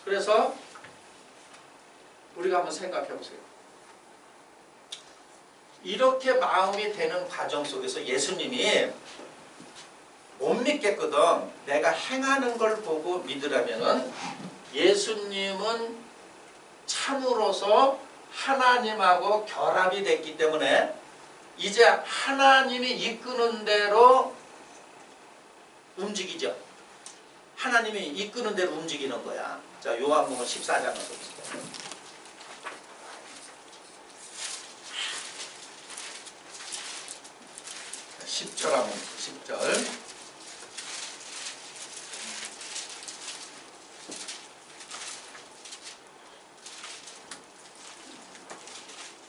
그래서 우리가 한번 생각해 보세요. 이렇게 마음이 되는 과정 속에서 예수님이 못 믿겠거든. 내가 행하는 걸 보고 믿으라면은 예수님은 참으로서 하나님하고 결합이 됐기 때문에 이제 하나님이 이끄는 대로 움직이죠. 하나님이 이끄는 대로 움직이는 거야. 자, 요한복음 14장을 보세요. 10절 한번 10절.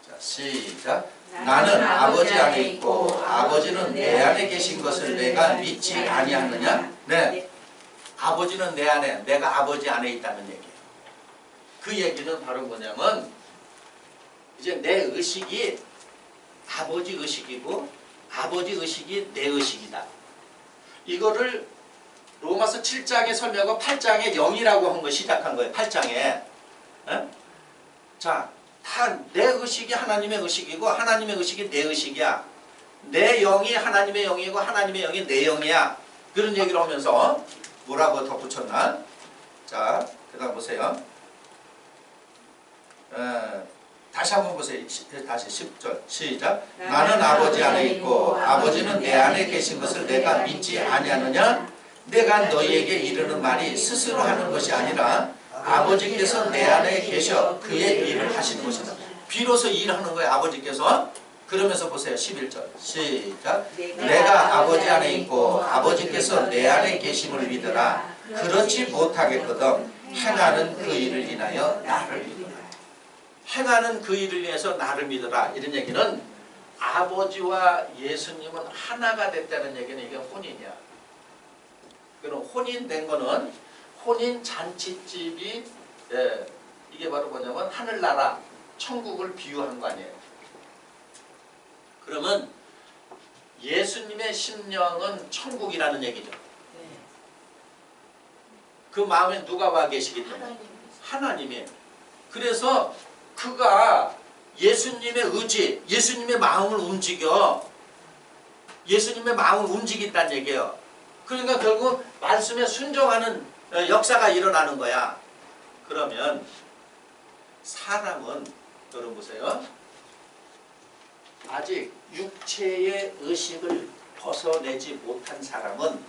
자, 시작. 나는 아버지 안에 있고 아버지는 내 안에 계신 것을 내가 믿지 아니하느냐? 네. 아버지는 내 안에, 내가 아버지 안에 있다는 얘기예요. 그 얘기는 바로 뭐냐면 이제 내 의식이 아버지 의식이고 아버지 의식이 내 의식이다. 이거를 로마서 7장에 설명하고 8장에 0이라고 한 거 시작한 거예요. 8장에. 에? 자, 다 내 의식이 하나님의 의식이고 하나님의 의식이 내 의식이야. 내 영이 하나님의 영이고 하나님의 영이 내 영이야. 그런 얘기를 하면서 뭐라고 덧붙였나? 자, 그 다음 보세요. 다시 한번 보세요. 다시 10절 시작. 나는 아버지 안에 있고 아버지는 내 안에 계신 것을 내가 믿지 아니하느냐? 내가 너희에게 이르는 말이 스스로 하는 것이 아니라 아버지께서 내 안에 계셔 그의 일을 하시는 것이다. 비로소 일하는 거예요. 아버지께서. 그러면서 보세요. 11절 시작. 내가 아버지 안에 있고 아버지께서 내 안에 계심을 믿으라. 그렇지 못하겠거든 행하는 그 일을 인하여 나를 믿으라. 행하는 그 일을 위해서 나를 믿으라. 이런 얘기는 아버지와 예수님은 하나가 됐다는 얘기는 이게 혼인이야. 그럼 혼인된 거는 혼인 잔치집이 이게 바로 뭐냐면 하늘나라 천국을 비유한 거 아니에요. 그러면 예수님의 심령은 천국이라는 얘기죠. 그 마음에 누가 와 계시기 때문에 하나님이. 그래서 그가 예수님의 의지, 예수님의 마음을 움직여. 예수님의 마음을 움직인다는 얘기예요. 그러니까 결국 말씀에 순종하는 역사가 일어나는 거야. 그러면 사람은 여러분 보세요. 아직 육체의 의식을 벗어내지 못한 사람은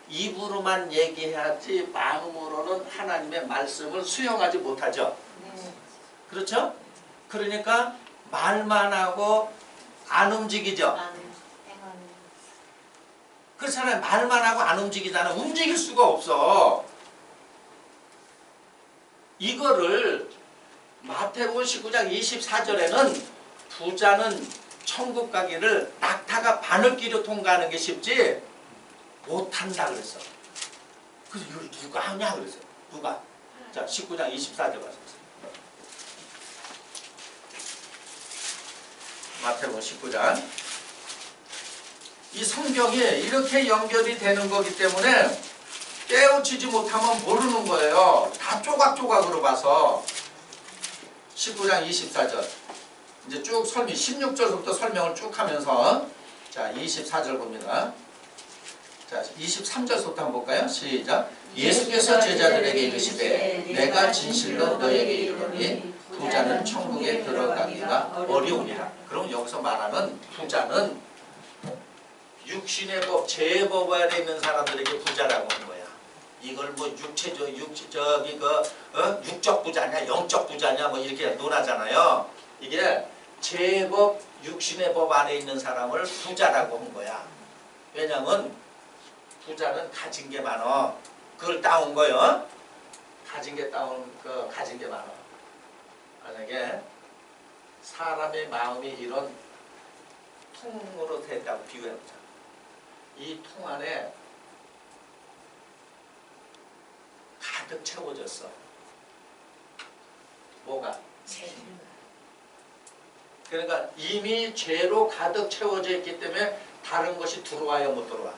입으로만 얘기하지 마음으로는 하나님의 말씀을 수용하지 못하죠. 그렇죠? 그러니까 말만 하고 안 움직이죠. 그렇잖아요. 말만 하고 안 움직이잖아. 움직일 수가 없어. 이거를 마태복음 19장 24절에는 부자는 천국 가기를 낙타가 바늘귀로 통과하는 게 쉽지 못한다 그랬어. 그래서 이걸 누가 하냐 그랬어요. 누가? 자, 19장 24절 가서 마태복음 19장. 이 성경이 이렇게 연결이 되는 거기 때문에 깨우치지 못하면 모르는 거예요. 다 조각조각으로 봐서. 19장 24절. 이제 쭉 설명, 16절부터 설명을 쭉 하면서 자, 24절 봅니다. 자, 23절부터 한번 볼까요? 시작. 예수께서 제자들에게 이르시되 내가 진실로 너에게 이르노니 부자는 천국에 들어가기가 어려우니라. 그럼 여기서 말하는 부자는 육신의 법, 죄법 안에 있는 사람들에게 부자라고 하는 거야. 이걸 뭐 육체적, 육적 부자냐, 영적 부자냐, 뭐 이렇게 논하잖아요. 이게 죄법, 육신의 법 안에 있는 사람을 부자라고 한 거야. 왜냐면 부자는 가진 게 많어. 그걸 따온 거요. 가진 게 따온 거, 가진 게 많어. 만약에 사람의 마음이 이런 통으로 됐다고 비교해보자. 이 통 안에 가득 채워졌어. 뭐가? 그러니까 이미 죄로 가득 채워져 있기 때문에 다른 것이 들어와요, 못 들어와?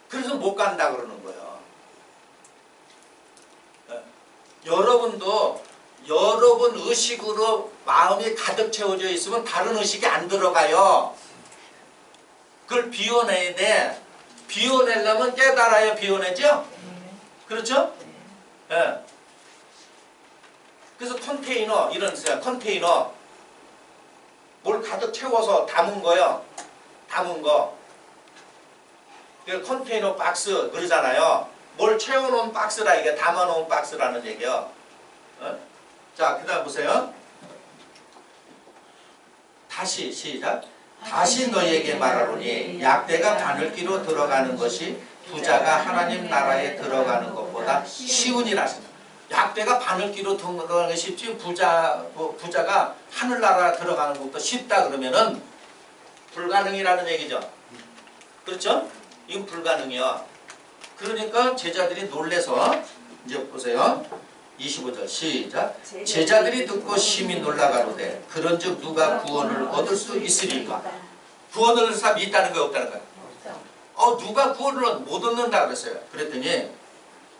그래서 못 간다 그러는 거예요. 여러분도 여러분 의식으로 마음이 가득 채워져 있으면 다른 의식이 안 들어가요. 그걸 비워내야 돼. 비워내려면 깨달아야 비워내죠? 그렇죠? 예. 그래서 컨테이너 이런 컨테이너 뭘 가득 채워서 담은 거요. 담은 거. 그 컨테이너 박스 그러잖아요. 뭘 채워놓은 박스라 이게 담아놓은 박스라는 얘기요. 어? 자, 그다음 보세요. 다시 시작. 다시 너희에게 말하노니 약대가 바늘기로 들어가는 것이 부자가 하나님 나라에 들어가는 것보다 쉬우니라. 약대가 바늘기로 들어가는 것이 쉽지 부자가 하늘나라 들어가는 것보다 쉽다 그러면은 불가능이라는 얘기죠. 그렇죠? 이건 불가능이요. 그러니까 제자들이 놀래서 이제 보세요. 25절 시작. 제자들이 듣고 심히 놀라가로되 그런즉 누가 구원을 얻을 수 있으리까? 구원을 얻을 사람이 있다는 거예요, 없다는 거예요? 누가 구원을 못 얻는다 그랬어요. 그랬더니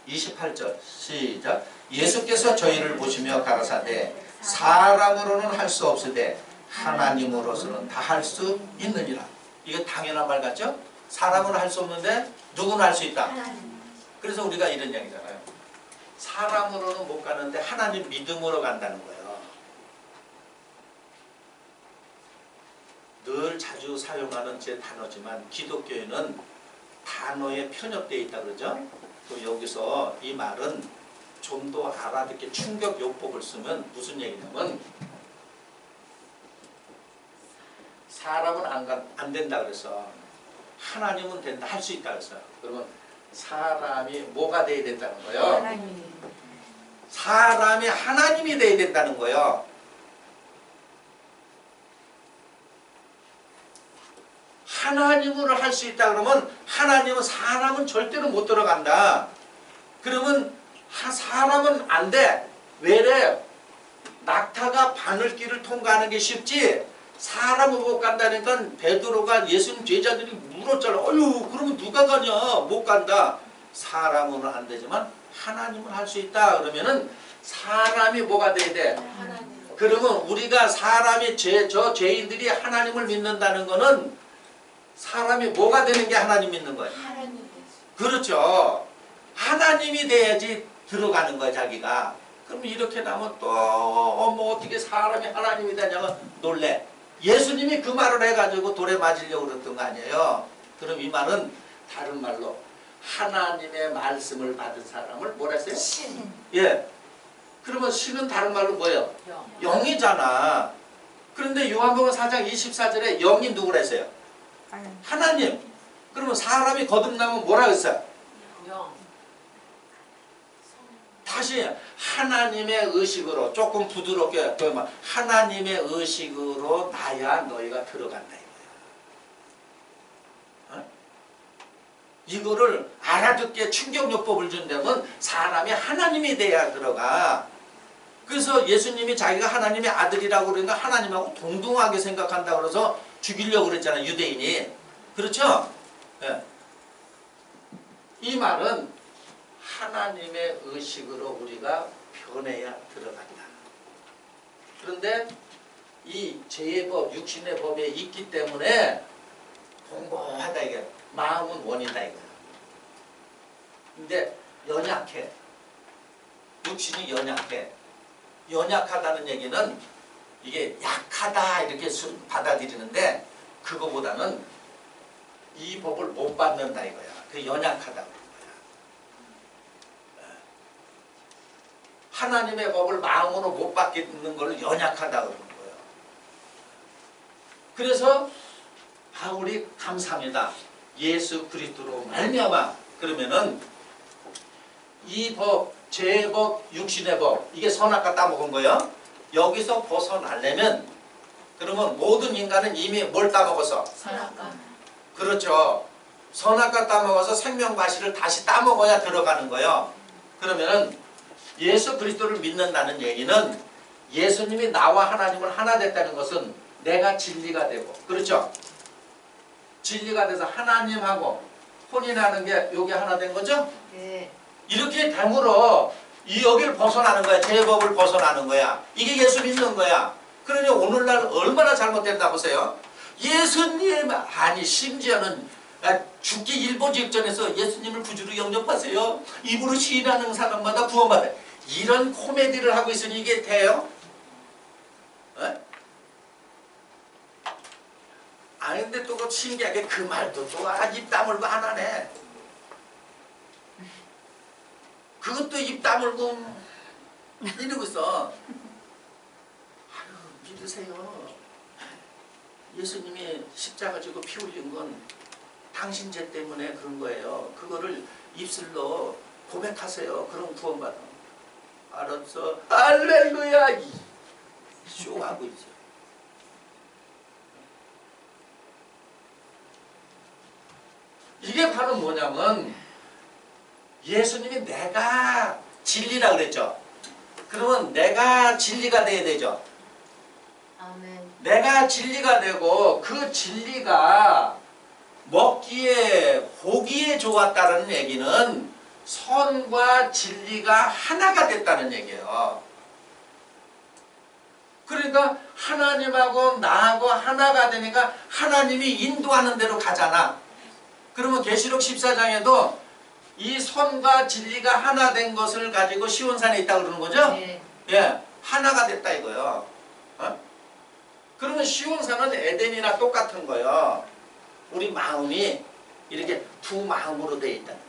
28절 시작. 예수께서 저희를 보시며 가라사대 사람으로는 할 수 없으되 하나님으로서는 다 할 수 있느니라. 이거 당연한 말 같죠? 사람은 할 수 없는데 누구는 할 수 있다. 그래서 우리가 이런 얘기잖아요. 사람으로는 못 가는데 하나님 믿음으로 간다는 거예요. 늘 자주 사용하는 제 단어지만 기독교에는 단어에 편협되어 있다 그러죠. 또 여기서 이 말은 좀 더 알아듣게 충격요법을 쓰면 무슨 얘기냐면 사람은 안 된다 그래서 하나님은 된다, 할 수 있다 그랬어요. 그러면 사람이 뭐가 돼야 된다는 거예요? 사람이 하나님이 돼야 된다는 거예요. 하나님으로 할 수 있다 그러면 하나님은 사람은 절대로 못 들어간다. 그러면 사람은 안 돼. 왜래? 낙타가 바늘길을 통과하는 게 쉽지 사람은 못 간다니까 베드로가 예수님 제자들이 물었잖아. 어휴 그러면 누가 가냐? 못 간다. 사람은 안 되지만 하나님은 할 수 있다. 그러면은 사람이 뭐가 돼야 돼? 하나님. 그러면 우리가 사람이 저 죄인들이 하나님을 믿는다는 거는 사람이 뭐가 되는 게 하나님 믿는 거예요? 하나님. 그렇죠. 하나님이 돼야지 들어가는 거야 자기가. 그럼 이렇게 나면 또 뭐 어떻게 사람이 하나님이 되냐면 놀래. 예수님이 그 말을 해가지고 돌에 맞으려고 그랬던 거 아니에요. 그럼 이 말은 다른 말로 하나님의 말씀을 받은 사람을 뭐라 했어요? 신. 예. 그러면 신은 다른 말로 뭐예요? 영이잖아. 그런데 요한복음 4장 24절에 영이 누구라 했어요? 하나님. 그러면 사람이 거듭나면 뭐라 했어요? 영. 다시 하나님의 의식으로 조금 부드럽게 하나님의 의식으로 나야 너희가 들어간다 이거야. 이거를 알아듣게 충격요법을 준다면 사람이 하나님이 돼야 들어가. 그래서 예수님이 자기가 하나님의 아들이라고 그러니까 하나님하고 동등하게 생각한다 그래서 죽이려고 그랬잖아요 유대인이. 그렇죠? 네. 이 말은 하나님의 의식으로 우리가 변해야 들어간다. 그런데 이 죄의 법, 육신의 법에 있기 때문에 공고하다 이게 마음은 원이다 이거야. 근데 연약해. 육신이 연약해. 연약하다는 얘기는 이게 약하다 이렇게 받아들이는데 그거보다는 이 법을 못 받는다 이거야. 그 연약하다. 하나님의 법을 마음으로 못 받겠는 걸 연약하다고 그러는 거예요. 그래서 바울이 감사합니다. 예수 그리스도로 말미암아 그러면은 이 법, 죄법, 육신의 법 이게 선악과 따먹은 거예요. 여기서 벗어나려면 그러면 모든 인간은 이미 뭘 따먹었어? 선악과. 그렇죠. 선악과 따먹어서 생명과실을 다시 따먹어야 들어가는 거예요. 그러면은 예수 그리스도를 믿는다는 얘기는 예수님이 나와 하나님을 하나 됐다는 것은 내가 진리가 되고 그렇죠? 진리가 돼서 하나님하고 혼인하는 게 여기 하나 된 거죠? 네. 이렇게 됨으로 이 여기를 벗어나는 거야. 제법을 벗어나는 거야. 이게 예수 믿는 거야. 그러니 오늘날 얼마나 잘못된다 보세요. 예수님 아니 심지어는 죽기 일보 직전에서 예수님을 구주로 영접하세요. 입으로 시인하는 사람마다 구원받아. 이런 코미디를 하고 있으니 이게 돼요? 에? 아니 근데 또 그 신기하게 그 말도 또 입 다물고 안 하네. 그것도 입 다물고 이러고 있어. 아유 믿으세요. 예수님이 십자가 지고 피 흘린 건 당신 죄 때문에 그런 거예요. 그거를 입술로 고백하세요. 그럼 구원받아. 알았어. 할렐루야. 쇼하고 있어. 이게 바로 뭐냐면 예수님이 내가 진리라 그랬죠. 그러면 내가 진리가 돼야 되죠. 아멘. 내가 진리가 되고 그 진리가 먹기에 보기에 좋았다는 얘기는 선과 진리가 하나가 됐다는 얘기예요. 그러니까 하나님하고 나하고 하나가 되니까 하나님이 인도하는 대로 가잖아. 그러면 계시록 14장에도 이 선과 진리가 하나 된 것을 가지고 시온산에 있다 그러는 거죠? 네. 예, 하나가 됐다 이거요. 어? 그러면 시온산은 에덴이나 똑같은 거예요. 우리 마음이 이렇게 두 마음으로 되어 있다는 거예요.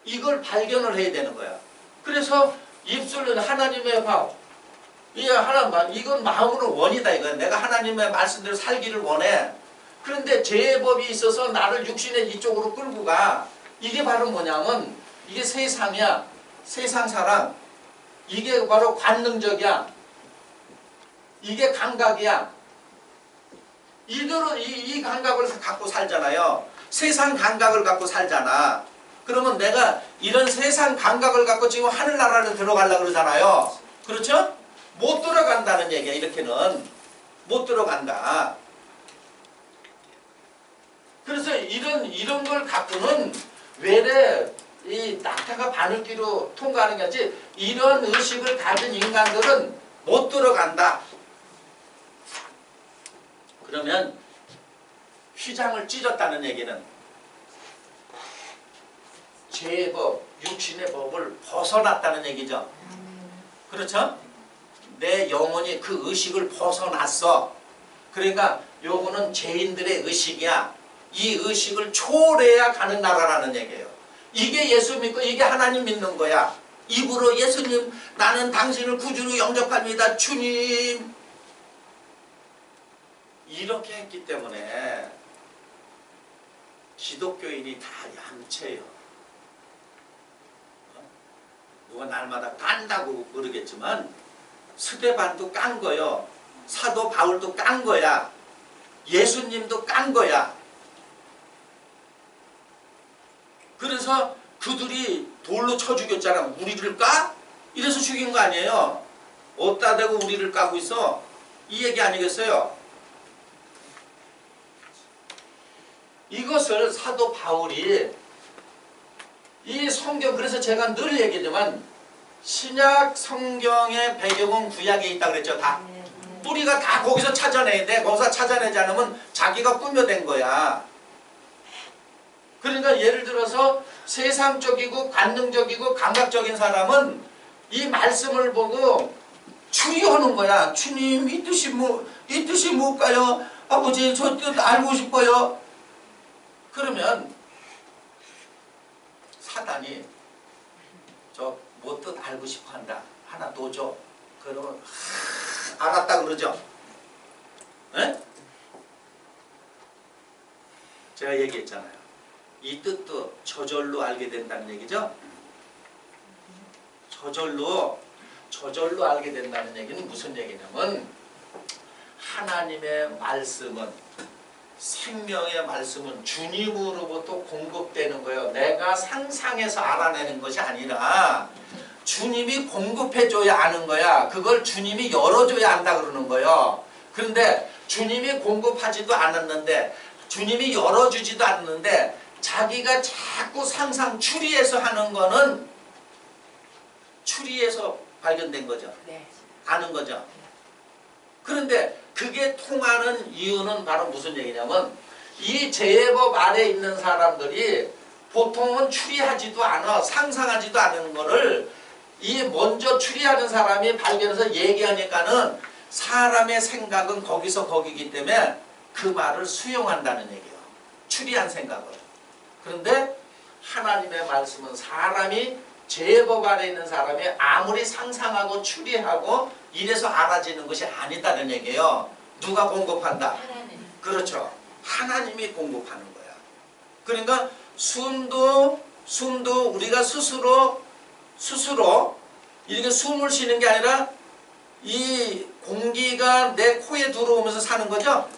이걸 발견을 해야 되는 거야. 그래서 입술은 하나님의 마음. 이건 마음으로 원이다 이거야. 내가 하나님의 말씀대로 살기를 원해. 그런데 죄의 법이 있어서 나를 육신의 이쪽으로 끌고 가. 이게 바로 뭐냐면 이게 세상이야. 세상 사랑. 이게 바로 관능적이야. 이게 감각이야. 이대로 이 감각을 갖고 살잖아요. 세상 감각을 갖고 살잖아. 그러면 내가 이런 세상 감각을 갖고 지금 하늘나라를 들어가려고 그러잖아요. 그렇죠? 못 들어간다는 얘기야. 이렇게는 못 들어간다. 그래서 이런 걸 갖고는 외래 이 낙타가 바늘귀로 통과하는 게 아니지 이런 의식을 가진 인간들은 못 들어간다. 그러면 휘장을 찢었다는 얘기는 죄의 법, 육신의 법을 벗어났다는 얘기죠. 그렇죠? 내 영혼이 그 의식을 벗어났어. 그러니까 요거는 죄인들의 의식이야. 이 의식을 초월해야 가는 나라라는 얘기예요. 이게 예수 믿고 이게 하나님 믿는 거야. 입으로 예수님 나는 당신을 구주로 영접합니다. 주님. 이렇게 했기 때문에 기독교인이 다 얌체요. 누가 날마다 깐다고 모르겠지만 스데반도 깐 거요. 사도 바울도 깐 거야. 예수님도 깐 거야. 그래서 그들이 돌로 쳐 죽였잖아. 우리를 까? 이래서 죽인 거 아니에요. 어디다 대고 우리를 까고 있어? 이 얘기 아니겠어요? 이것을 사도 바울이 이 성경, 그래서 제가 늘 얘기하지만 신약 성경의 배경은 구약에 있다 그랬죠. 다 뿌리가 다 거기서 찾아내야 돼. 거기서 찾아내지 않으면 자기가 꾸며댄 거야. 그러니까 예를 들어서 세상적이고 관능적이고 감각적인 사람은 이 말씀을 보고 추리하는 거야. 주님 이 뜻이 뭘까요? 아버지 저 뜻 알고 싶어요. 그러면 사단이 저 뭐 뜻 알고 싶어 한다. 하나 더 줘. 그러면 알았다 그러죠. 에? 제가 얘기했잖아요. 이 뜻도 저절로 알게 된다는 얘기죠. 저절로 알게 된다는 얘기는 무슨 얘기냐면 하나님의 말씀은 생명의 말씀은 주님으로부터 공급되는 거예요. 내가 상상해서 알아내는 것이 아니라 주님이 공급해줘야 아는 거야. 그걸 주님이 열어줘야 안다 그러는 거예요. 그런데 주님이 공급하지도 않았는데 주님이 열어주지도 않는데 자기가 자꾸 상상 추리해서 하는 거는 추리에서 발견된 거죠. 네. 아는 거죠. 그런데 그게 통하는 이유는 바로 무슨 얘기냐면 이 제법 아래 있는 사람들이 보통은 추리하지도 않아 상상하지도 않은 거를 이 먼저 추리하는 사람이 발견해서 얘기하니까는 사람의 생각은 거기서 거기기 때문에 그 말을 수용한다는 얘기예요. 추리한 생각을. 그런데 하나님의 말씀은 사람이 제법 아래 있는 사람이 아무리 상상하고 추리하고 이래서 알아지는 것이 아니다는 얘기예요. 누가 공급한다? 하나님. 그렇죠. 하나님이 공급하는 거야. 그러니까 숨도 우리가 스스로 이렇게 숨을 쉬는 게 아니라 이 공기가 내 코에 들어오면서 사는 거죠.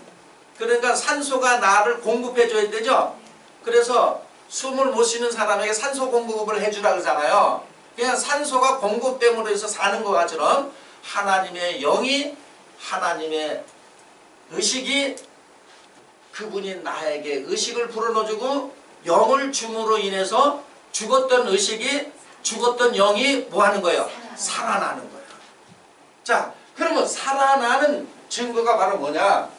그러니까 산소가 나를 공급해 줘야 되죠. 그래서 숨을 못 쉬는 사람에게 산소 공급을 해주라 그러잖아요. 그냥 산소가 공급됨으로 해서 사는 것처럼 하나님의 영이 하나님의 의식이 그분이 나에게 의식을 불어넣어주고 영을 줌으로 인해서 죽었던 의식이 죽었던 영이 뭐 하는 거예요? 살아나는 거예요. 자, 그러면 살아나는 증거가 바로 뭐냐?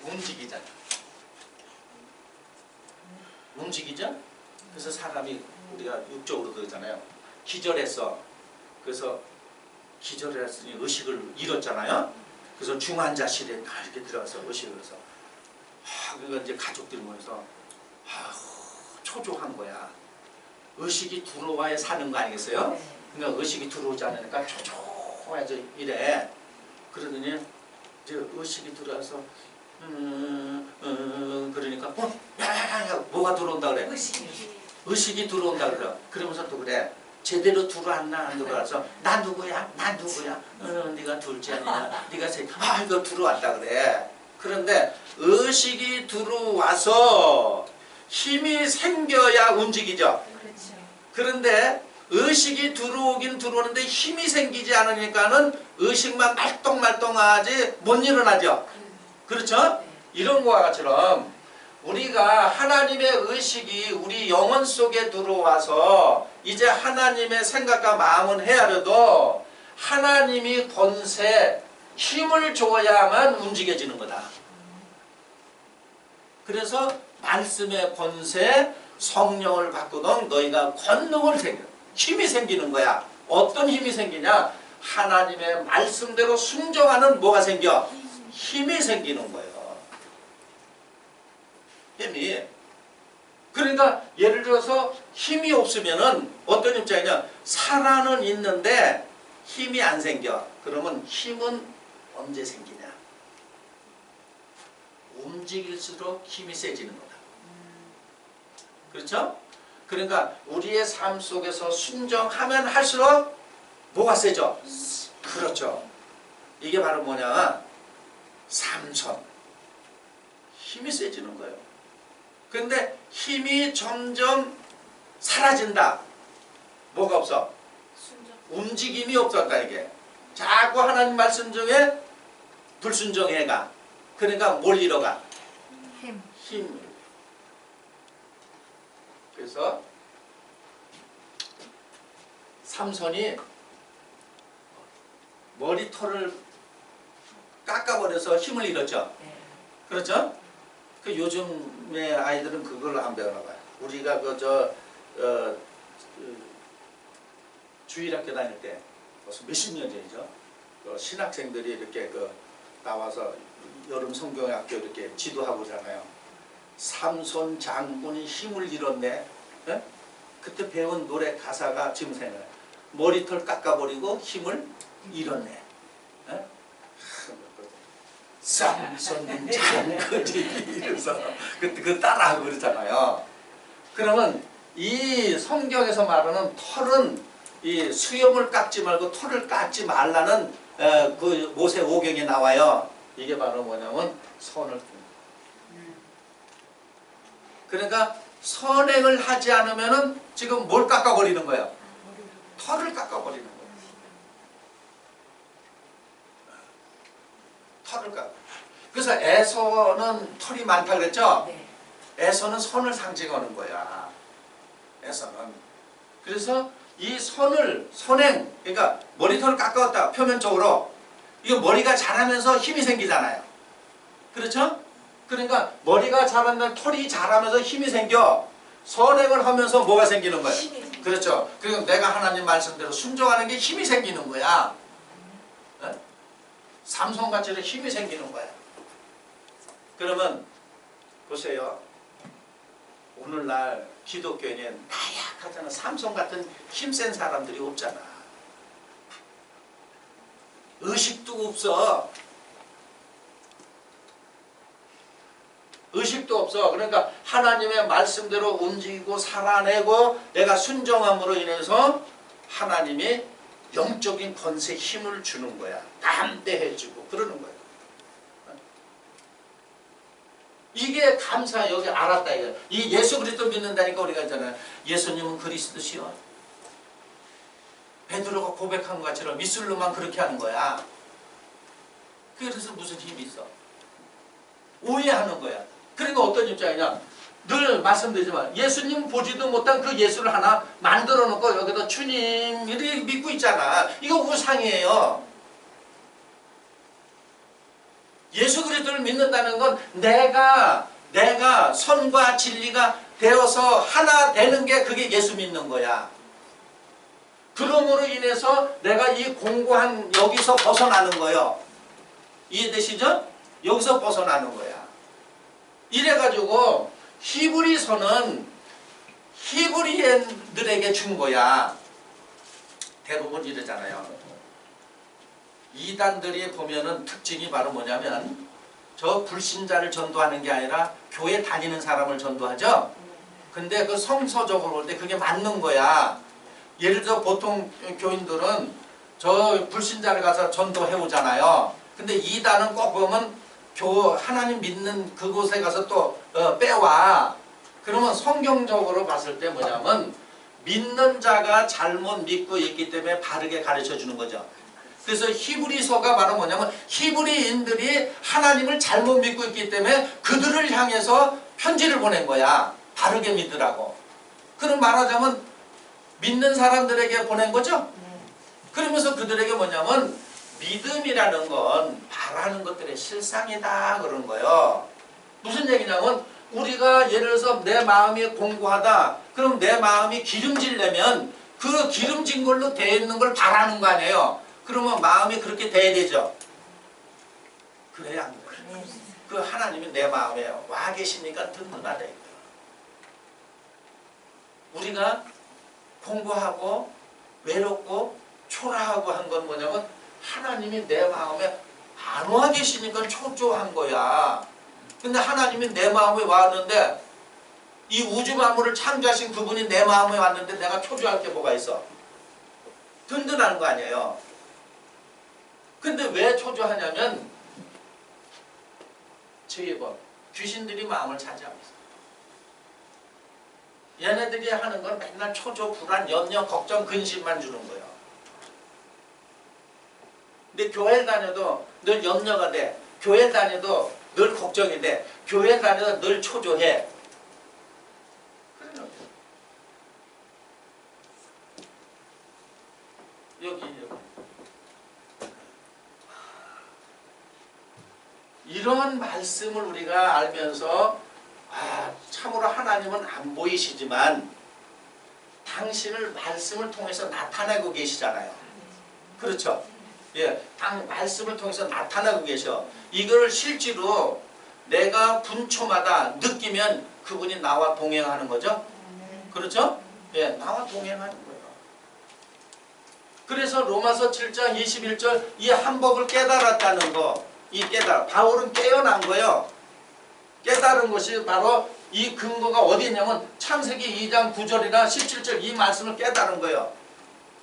움직이잖아. 움직이죠? 그래서 사람이 우리가 육적으로 그러잖아요. 기절했어. 그래서 기절을 했으니 의식을 잃었잖아요. 그래서 중환자실에 다 이렇게 들어가서 의식을 해서 그러니까 이제 가족들이 모여서 초조한 거야. 의식이 들어와야 사는 거 아니겠어요? 그러니까 의식이 들어오지 않으니까 초조해서 이래. 그러더니 이제 의식이 들어와서 그러니까 뭐가 들어온다 그래? 의식이 들어온다 그래. 그러면서 또 그래. 제대로 들어왔나 안 들어와서 나 누구야? 나 누구야? 네가 둘째 아니야? 네가 셋. 이거 들어왔다 그래. 그런데 의식이 들어와서 힘이 생겨야 움직이죠. 그런데 의식이 들어오긴 들어오는데 힘이 생기지 않으니까는 의식만 말똥말똥하지 못 일어나죠. 그렇죠? 이런 거와 같처럼 우리가 하나님의 의식이 우리 영혼 속에 들어와서 이제 하나님의 생각과 마음은 헤아려도 하나님이 권세, 힘을 줘야만 움직여지는 거다. 그래서 말씀의 권세, 성령을 받고는 너희가 권능을 생겨. 힘이 생기는 거야. 어떤 힘이 생기냐? 하나님의 말씀대로 순종하는 뭐가 생겨? 힘이 생기는 거예요. 힘이. 그러니까 예를 들어서 힘이 없으면은 어떤 입장이냐? 살아는 있는데 힘이 안 생겨. 그러면 힘은 언제 생기냐? 움직일수록 힘이 세지는 거다. 그렇죠? 그러니까 우리의 삶 속에서 순종하면 할수록 뭐가 세죠? 그렇죠. 이게 바로 뭐냐? 삼손. 힘이 세지는 거예요. 그런데 힘이 점점 사라진다. 뭐가 없어? 움직임이 없었다 이게. 자꾸 하나님 말씀 중에 불순종해가. 그러니까 뭘 잃어가? 힘. 그래서 삼손이 머리털을 깎아버려서 힘을 잃었죠. 그렇죠? 그 요즘의 아이들은 그걸 안 배우나 봐요. 우리가 주일학교 다닐 때 벌써 몇십 년 전이죠. 신학생들이 이렇게 나와서 여름 성경학교 이렇게 지도하고 그러잖아요. 삼손 장군이 힘을 잃었네. 에? 그때 배운 노래 가사가 지금 생각나요. 머리털 깎아버리고 힘을 잃었네. 에? 삼손 장군이 이래서 그 따라하고 그러잖아요. 그러면 이 성경에서 말하는 털은 이 수염을 깎지 말고 털을 깎지 말라는 그 모세 오경에 나와요. 이게 바로 뭐냐면 선을. 그러니까 선행을 하지 않으면은 지금 뭘 깎아버리는 거야? 털을 깎아버리는 거야. 털을 깎아. 그래서 에서는 털이 많다 그랬죠? 에서는 선을 상징하는 거야. 그래서 이 선행, 그러니까 머리털을 깎았다 표면적으로, 이거 머리가 자라면서 힘이 생기잖아요. 그렇죠? 그러니까 머리가 자라면 털이 자라면서 힘이 생겨. 선행을 하면서 뭐가 생기는 거예요? 그렇죠. 그리고 내가 하나님 말씀대로 순종하는 게 힘이 생기는 거야. 네? 삼손같이 힘이 생기는 거야. 그러면 보세요. 오늘날 기독교에는 나약하잖아. 삼손 같은 힘센 사람들이 없잖아. 의식도 없어. 의식도 없어. 그러니까 하나님의 말씀대로 움직이고 살아내고 내가 순종함으로 인해서 하나님이 영적인 권세 힘을 주는 거야. 담대해지고 그러는 거야. 이게 감사. 여기 알았다 이거. 이 예수 그리스도 믿는다니까 우리가 있잖아요. 예수님은 그리스도시여. 베드로가 고백한 것처럼 미술로만 그렇게 하는 거야. 그래서 무슨 힘이 있어? 오해하는 거야. 그러니까 어떤 입장이냐? 늘 말씀드리지만 예수님 보지도 못한 그 예수를 하나 만들어 놓고 여기다 주님 이렇게 믿고 있잖아. 이거 우상이에요. 예수 그리스도를 믿는다는 건 내가 선과 진리가 되어서 하나 되는 게 그게 예수 믿는 거야. 그러므로 인해서 내가 이 공고한 여기서 벗어나는 거예요. 이해되시죠? 여기서 벗어나는 거야. 이래가지고 히브리서는 히브리인들에게 준 거야. 대부분 이러잖아요. 이단들이 보면은 특징이 바로 뭐냐면 저 불신자를 전도하는 게 아니라 교회 다니는 사람을 전도하죠. 근데 그 성서적으로 볼 때 그게 맞는 거야. 예를 들어 보통 교인들은 저 불신자를 가서 전도해 오잖아요. 근데 이단은 꼭 보면 하나님 믿는 그곳에 가서 또 빼와. 그러면 성경적으로 봤을 때 뭐냐면 믿는 자가 잘못 믿고 있기 때문에 바르게 가르쳐 주는 거죠. 그래서 히브리서가 바로 뭐냐면 히브리인들이 하나님을 잘못 믿고 있기 때문에 그들을 향해서 편지를 보낸 거야. 바르게 믿으라고. 그럼 말하자면 믿는 사람들에게 보낸 거죠. 그러면서 그들에게 뭐냐면 믿음이라는 건 바라는 것들의 실상이다 그런 거예요. 무슨 얘기냐면 우리가 예를 들어서 내 마음이 공고하다. 그럼 내 마음이 기름지려면 그 기름진 걸로 되어 있는 걸 바라는 거 아니에요. 그러면 마음이 그렇게 돼야 되죠. 그래야 안 돼요. 그 하나님이 내 마음에 와 계시니까 듣는다 돼. 우리가 공고하고 외롭고 초라하고 한 건 뭐냐면 하나님이 내 마음에 안 와 계시니까 초조한 거야. 근데 하나님이 내 마음에 왔는데 이 우주 만물을 창조하신 그분이 내 마음에 왔는데 내가 초조할 게 뭐가 있어? 든든한 거 아니에요. 근데 왜 초조하냐면 죄의범, 귀신들이 마음을 차지하고 있어. 얘네들이 하는 건 맨날 초조, 불안, 염려, 걱정, 근심만 주는 거예요. 근데 교회 다녀도 늘 염려가 돼. 교회 다녀도 늘 걱정이 돼. 교회 다녀도 늘 초조해. 그래요. 여기. 이런 말씀을 우리가 알면서 참으로 하나님은 안 보이시지만 당신을 말씀을 통해서 나타내고 계시잖아요. 그렇죠? 예, 말씀을 통해서 나타나고 계셔. 이걸 실제로 내가 분초마다 느끼면 그분이 나와 동행하는 거죠. 그렇죠? 예, 나와 동행하는 거예요. 그래서 로마서 7장 21절 이 한 법을 깨달았다는 거. 바울은 깨어난 거예요. 깨달은 것이 바로 이 근거가 어디 있냐면 창세기 2장 9절이나 17절 이 말씀을 깨달은 거예요.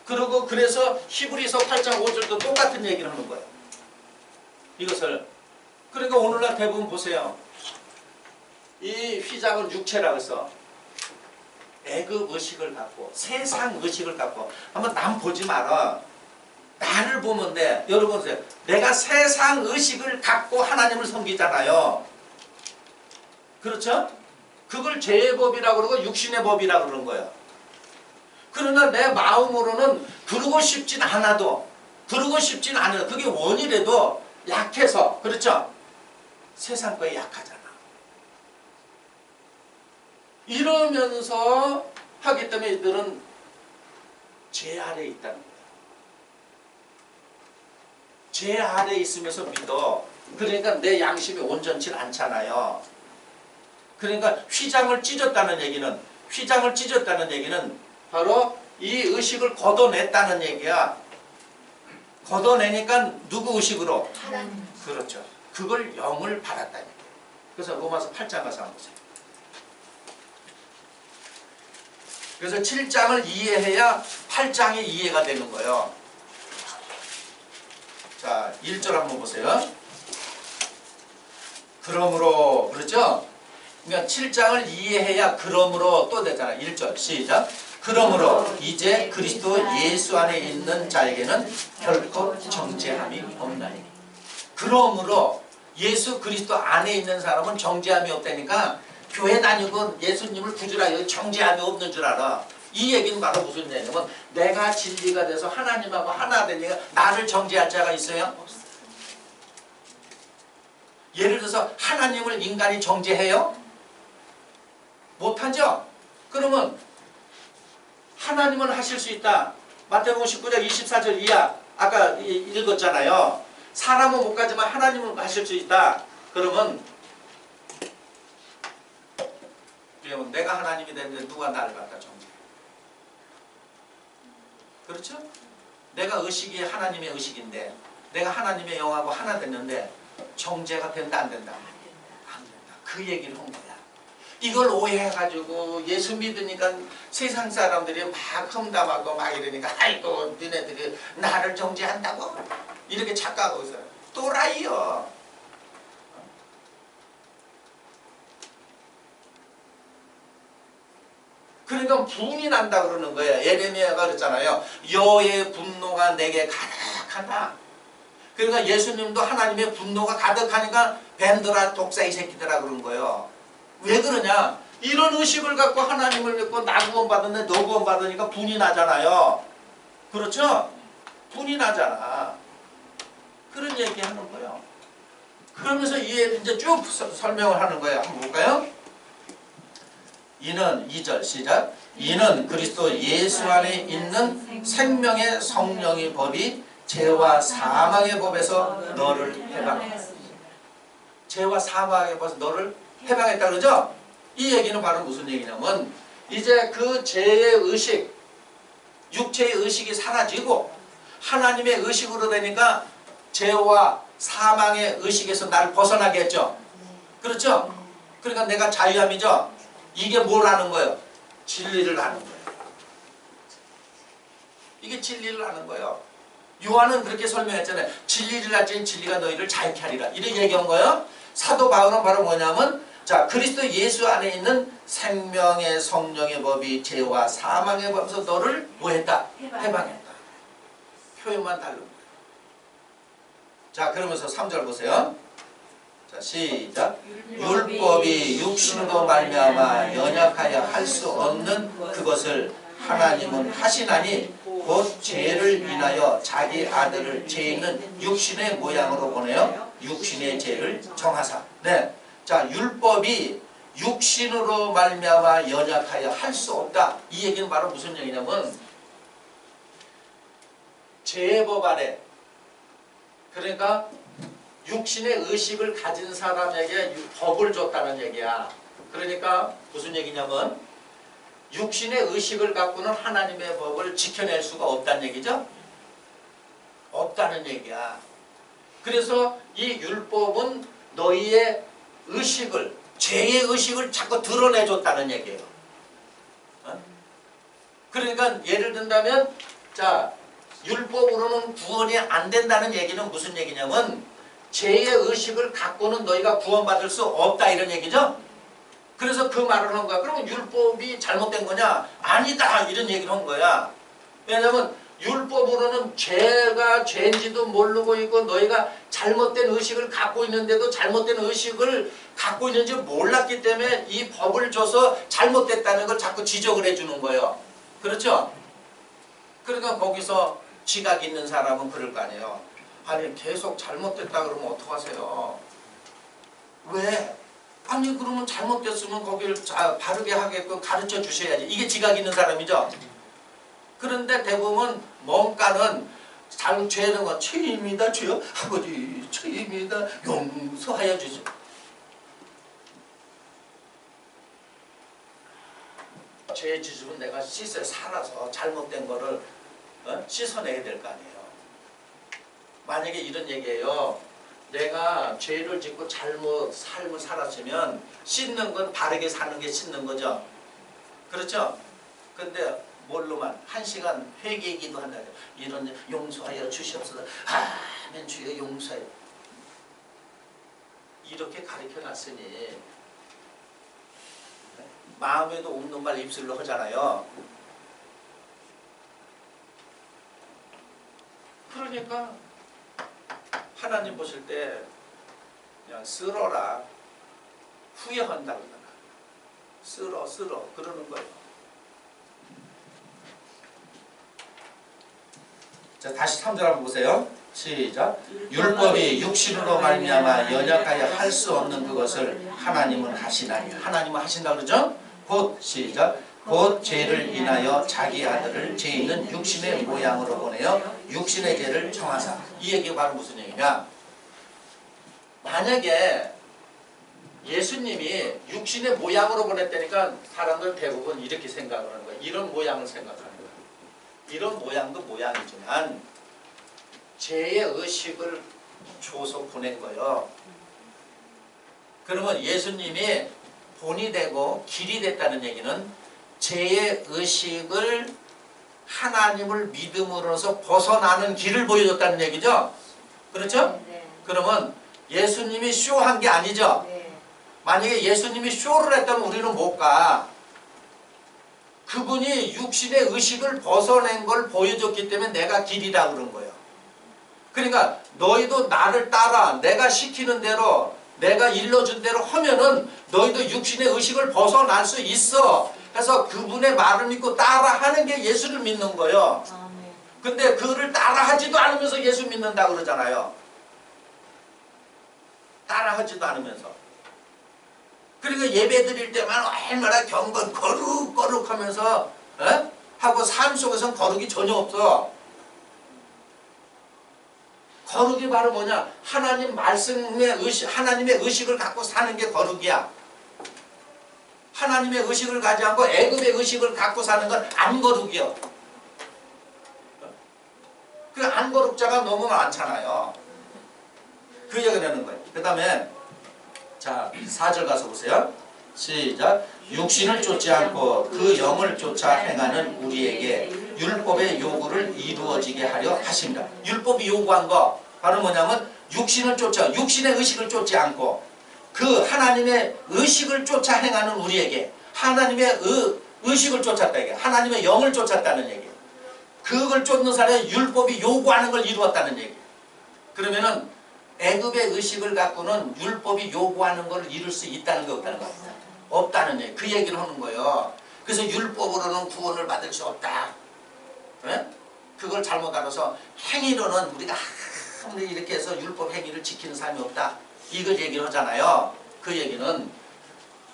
그리고 그래서 히브리서 8장 5절도 똑같은 얘기를 하는 거예요. 이것을. 그러니까 오늘날 대부분 보세요. 이 휘장은 육체라고 해서 애급 의식을 갖고 세상 의식을 갖고 한번 남 보지 마라. 나를 보면 돼. 여러분 보세요. 내가 세상 의식을 갖고 하나님을 섬기잖아요. 그렇죠? 그걸 죄의 법이라고 그러고 육신의 법이라고 그러는 거예요. 그러나 내 마음으로는 그러고 싶진 않아도, 그러고 싶진 않아도, 그게 원이라도 약해서, 그렇죠? 세상 거에 약하잖아. 이러면서 하기 때문에 이들은 죄 아래에 있다는 거야. 죄 아래에 있으면서 믿어. 그러니까 내 양심이 온전치 않잖아요. 그러니까 휘장을 찢었다는 얘기는 바로 이 의식을 걷어냈다는 얘기야. 걷어내니까 누구 의식으로? 하나님. 그렇죠. 그걸 영을 받았다는 얘기야. 그래서 로마서 8장 가서 한번 보세요. 그래서 7장을 이해해야 8장이 이해가 되는 거예요. 자, 1절 한번 보세요. 그러므로, 그렇죠? 그러니까 7장을 이해해야 그러므로 또 되잖아. 1절 시작. 그러므로 이제 그리스도 예수 안에 있는 자에게는 결코 정죄함이 없나니. 그러므로 예수 그리스도 안에 있는 사람은 정죄함이 없다니까. 교회 다니고 예수님을 구주라 정죄함이 없는 줄 알아. 이 얘기는 바로 무슨 얘기냐면 내가 진리가 돼서 하나님하고 하나 되니까 나를 정죄할 자가 있어요? 예를 들어서 하나님을 인간이 정죄해요? 못하죠? 그러면 하나님은 하실 수 있다. 마태복음 19장 24절 이하 아까 읽었잖아요. 사람은 못 가지만 하나님은 하실 수 있다. 그러면 내가 하나님이 됐는데 누가 나를 갖다 정죄해? 그렇죠? 내가 의식이 하나님의 의식인데 내가 하나님의 영하고 하나 됐는데 정죄가 된다 안 된다? 안 된다. 그 얘기를 한 거야. 이걸 오해해가지고 예수 믿으니까 세상 사람들이 막 험담하고 막 이러니까 아이고 너네들이 나를 정죄한다고? 이렇게 착각하고 있어요. 또라이요. 그러니까 분이 난다 그러는 거예요. 예레미야가 그랬잖아요. 여호와의 분노가 내게 가득하다. 그러니까 예수님도 하나님의 분노가 가득하니까 뱀들아 독사 이 새끼들아 그런 거예요. 왜 그러냐? 이런 의식을 갖고 하나님을 믿고 나 구원받았는데 너 구원받으니까 분이 나잖아요. 그렇죠? 분이 나잖아. 그런 얘기 하는 거예요. 그러면서 이제 쭉 설명을 하는 거예요. 한번 볼까요? 이는 2절 시작. 이는 그리스도 예수 안에 있는 생명의 성령의 법이 죄와 사망의 법에서 너를 해방했다. 죄와 사망의 법에서 너를 해방했다 그러죠? 이 얘기는 바로 무슨 얘기냐면 이제 그 죄의 의식, 육체의 의식이 사라지고 하나님의 의식으로 되니까 죄와 사망의 의식에서 나를 벗어나게 했죠. 그렇죠? 그러니까 내가 자유함이죠. 이게 뭘 하는 거예요? 진리를 하는 거예요. 이게 진리를 하는 거예요. 요한은 그렇게 설명했잖아요. 진리를 알지니 진리가 너희를 자유케 하리라. 이렇게 얘기한 거예요. 사도 바울은 바로 뭐냐면 자 그리스도 예수 안에 있는 생명의 성령의 법이 죄와 사망의 법에서 너를 뭐했다? 해방했다. 표현만 다른 거예요. 자 그러면서 3절 보세요. 자 시작. 율법이 육신으로 말미암아 연약하여 할 수 없는 그것을 하나님은 하시나니 곧 죄를 인하여 자기 아들을 죄 있는 육신의 모양으로 보내어 육신의 죄를 정하사. 네. 자 율법이 육신으로 말미암아 연약하여 할 수 없다. 이 얘기는 바로 무슨 얘기냐면 죄법 아래 그러니까 육신의 의식을 가진 사람에게 법을 줬다는 얘기야. 그러니까 무슨 얘기냐면 육신의 의식을 갖고는 하나님의 법을 지켜낼 수가 없다는 얘기죠. 없다는 얘기야. 그래서 이 율법은 너희의 의식을 죄의 의식을 자꾸 드러내줬다는 얘기예요. 그러니까 예를 든다면 자 율법으로는 구원이 안 된다는 얘기는 무슨 얘기냐면 죄의 의식을 갖고는 너희가 구원받을 수 없다 이런 얘기죠. 그래서 그 말을 한 거야. 그러면 율법이 잘못된 거냐? 아니다 이런 얘기를 한 거야. 왜냐하면 율법으로는 죄가 죄인지도 모르고 있고 너희가 잘못된 의식을 갖고 있는데도 잘못된 의식을 갖고 있는지 몰랐기 때문에 이 법을 줘서 잘못됐다는 걸 자꾸 지적을 해주는 거예요. 그렇죠? 그러니까 거기서 지각 있는 사람은 그럴 거 아니에요. 아니 계속 잘못됐다 그러면 어떡하세요? 왜? 아니 그러면 잘못됐으면 거기를 바르게 하게끔 가르쳐 주셔야지. 이게 지각 있는 사람이죠. 그런데 대부분 멍가는 죄는 건 죄입니다. 주여 아버지 죄입니다. 용서하여 주시오. 죄의 지식은 내가 살아서 잘못된 거를 씻어내야 될 거 아니에요. 만약에 이런 얘기예요. 내가 죄를 짓고 잘못 삶을 살았으면 씻는 건 바르게 사는 게 씻는 거죠. 그렇죠? 근데 뭘로만 1시간 회개 기도한다. 이런 용서하여 주시옵소서. 아멘 주여 용서해. 이렇게 가르쳐 놨으니 마음에도 없는 말 입술로 하잖아요. 그러니까 하나님 보실 때 그냥 쓸어라. 후회한다 그러잖아. 쓸어 그러는 거예요. 자 다시 3절 한번 보세요. 시작. 율법이 육신으로 말미암아 연약하여 할 수 없는 그것을 하나님은 하시나니. 하나님은 하신다 그러죠? 곧 시작. 곧 죄를 인하여 자기 아들을 죄 있는 육신의 모양으로 보내어 육신의 죄를 청하사. 이 얘기가 바로 무슨 얘기냐? 만약에 예수님이 육신의 모양으로 보냈다니까 사람들 대부분 이렇게 생각하는 거예요. 이런 모양을 생각하는 거예요. 이런 모양도 모양이지만 죄의 의식을 줘서 보낸 거예요. 그러면 예수님이 본이 되고 길이 됐다는 얘기는 죄의 의식을 하나님을 믿음으로써 벗어나는 길을 보여줬다는 얘기죠. 그렇죠? 네. 그러면 예수님이 쇼한 게 아니죠. 네. 만약에 예수님이 쇼를 했다면 우리는 못 가. 그분이 육신의 의식을 벗어낸 걸 보여줬기 때문에 내가 길이라 그런 거예요. 그러니까 너희도 나를 따라 내가 시키는 대로 내가 일러준 대로 하면은 너희도 육신의 의식을 벗어날 수 있어. 그래서 그분의 말을 믿고 따라하는 게 예수를 믿는 거예요. 근데 그를 따라하지도 않으면서 예수 믿는다 그러잖아요. 따라하지도 않으면서. 그러니까 예배 드릴 때만 얼마나 경건 거룩 하면서 하고 삶 속에서는 거룩이 전혀 없어. 거룩이 바로 뭐냐? 하나님 말씀의 의식, 하나님의 의식을 갖고 사는 게 거룩이야. 하나님의 의식을 가지 않고 애굽의 의식을 갖고 사는 건 안 거룩이요. 그 안 거룩자가 너무 많잖아요. 그 얘기를 하는 거예요. 그 다음에 자 4절 가서 보세요. 시작. 육신을 쫓지 않고 그 영을 쫓아 행하는 우리에게 율법의 요구를 이루어지게 하려 하십니다. 율법이 요구한 거 바로 뭐냐면 육신을 쫓아, 육신의 의식을 쫓지 않고 그 하나님의 의식을 쫓아 행하는 우리에게 하나님의 의식을 쫓았다 이게 하나님의 영을 쫓았다는 얘기. 그걸 쫓는 사람이 율법이 요구하는 걸 이루었다는 얘기. 그러면은 애굽의 의식을 갖고는 율법이 요구하는 걸 이룰 수 있다는 거 없다는 거 없다는 얘기. 그 얘기를 하는 거예요. 그래서 율법으로는 구원을 받을 수 없다. 네? 그걸 잘못 알아서 행위로는 우리가 이렇게 해서 율법 행위를 지키는 사람이 없다. 이걸 얘기를 하잖아요. 그 얘기는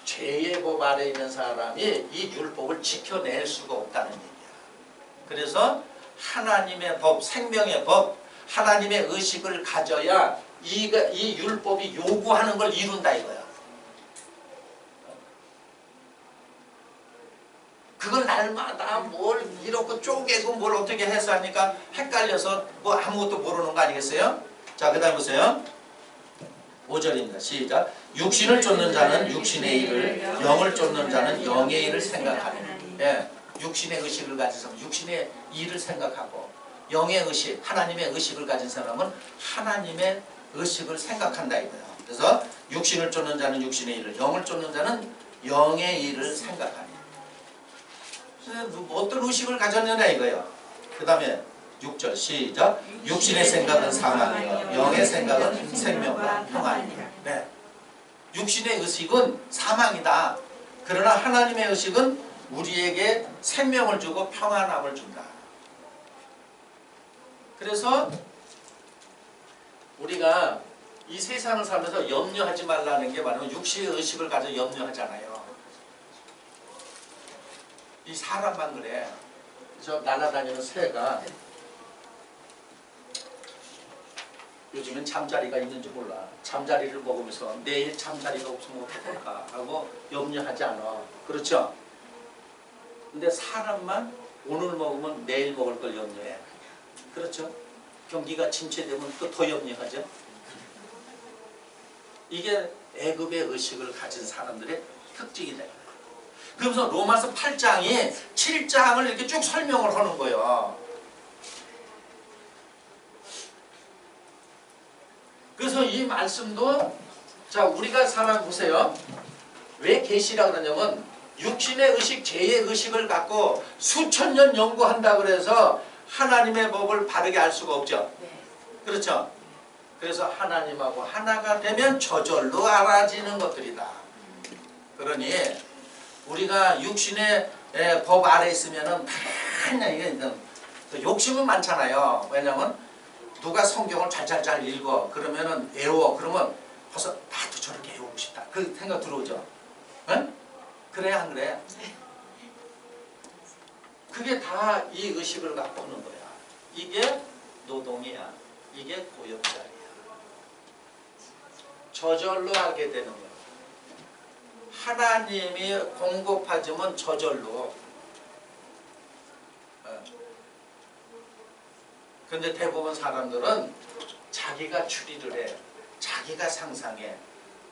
죄의 법 아래 있는 사람이 이 율법을 지켜낼 수가 없다는 얘기야. 그래서 하나님의 법, 생명의 법, 하나님의 의식을 가져야 이 율법이 요구하는 걸 이룬다 이거야. 그걸 날마다 뭘 이렇게 쪼개고 뭘 어떻게 해서 하니까 헷갈려서 뭐 아무것도 모르는 거 아니겠어요? 자, 그 다음 보세요. 5절입니다. 시작. 육신을 쫓는 자는 육신의 일을, 영을 쫓는 자는 영의 일을 생각하네. 예, 육신의 의식을 가진 사람, 육신의 일을 생각하고 영의 의식, 하나님의 의식을 가진 사람은 하나님의 의식을 생각한다 이거예요. 그래서 육신을 쫓는 자는 육신의 일을, 영을 쫓는 자는 영의 일을 생각하네. 어떤 의식을 가졌느냐 이거예요. 그 다음에 6절 시작. 육신의 생각은 사망이요 영의 생각은 생명과 평안이다. 네. 육신의 의식은 사망이다. 그러나 하나님의 의식은 우리에게 생명을 주고 평안함을 준다. 그래서 우리가 이 세상을 살면서 염려하지 말라는 게 바로 육신의 의식을 가져 염려하잖아요. 이 사람만 그래. 저 날아다니는 새가 요즘엔 잠자리가 있는지 몰라. 잠자리를 먹으면서 내일 잠자리가 없으면 어떡할까 하고 염려하지 않아. 그렇죠? 근데 사람만 오늘 먹으면 내일 먹을 걸 염려해. 그렇죠? 경기가 침체되면 또 더 염려하죠. 이게 애굽의 의식을 가진 사람들의 특징이다. 그러면서 로마서 8장이 7장을 이렇게 쭉 설명을 하는 거예요. 그래서 이 말씀도 자 우리가 사람 보세요. 왜 계시라 그러냐면 육신의 의식, 죄의 의식을 갖고 수천 년 연구한다 그래서 하나님의 법을 바르게 알 수가 없죠. 그렇죠? 그래서 하나님하고 하나가 되면 저절로 알아지는 것들이다. 그러니 우리가 육신의 법 아래 있으면은 맨날 이게 욕심은 많잖아요. 왜냐면 누가 성경을 잘 읽어 그러면은 외워 그러면 벌써 나도 저렇게 외우고 싶다 그 생각 들어오죠. 응? 그래 안 그래? 그게 다 이 의식을 갖고 하는 거야. 이게 노동이야. 이게 고역자리야. 저절로 하게 되는 거야. 하나님이 공급하지만 저절로. 근데 대부분 사람들은 자기가 추리를 해. 자기가 상상해.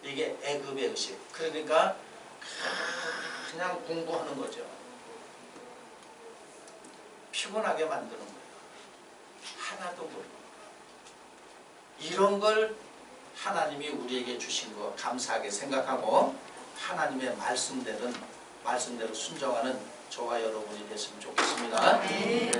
이게 애굽의 의식. 그러니까 그냥 공부하는 거죠. 피곤하게 만드는 거예요. 하나도 모르고. 이런 걸 하나님이 우리에게 주신 거 감사하게 생각하고 하나님의 말씀대로 순종하는 저와 여러분이 됐으면 좋겠습니다. 네.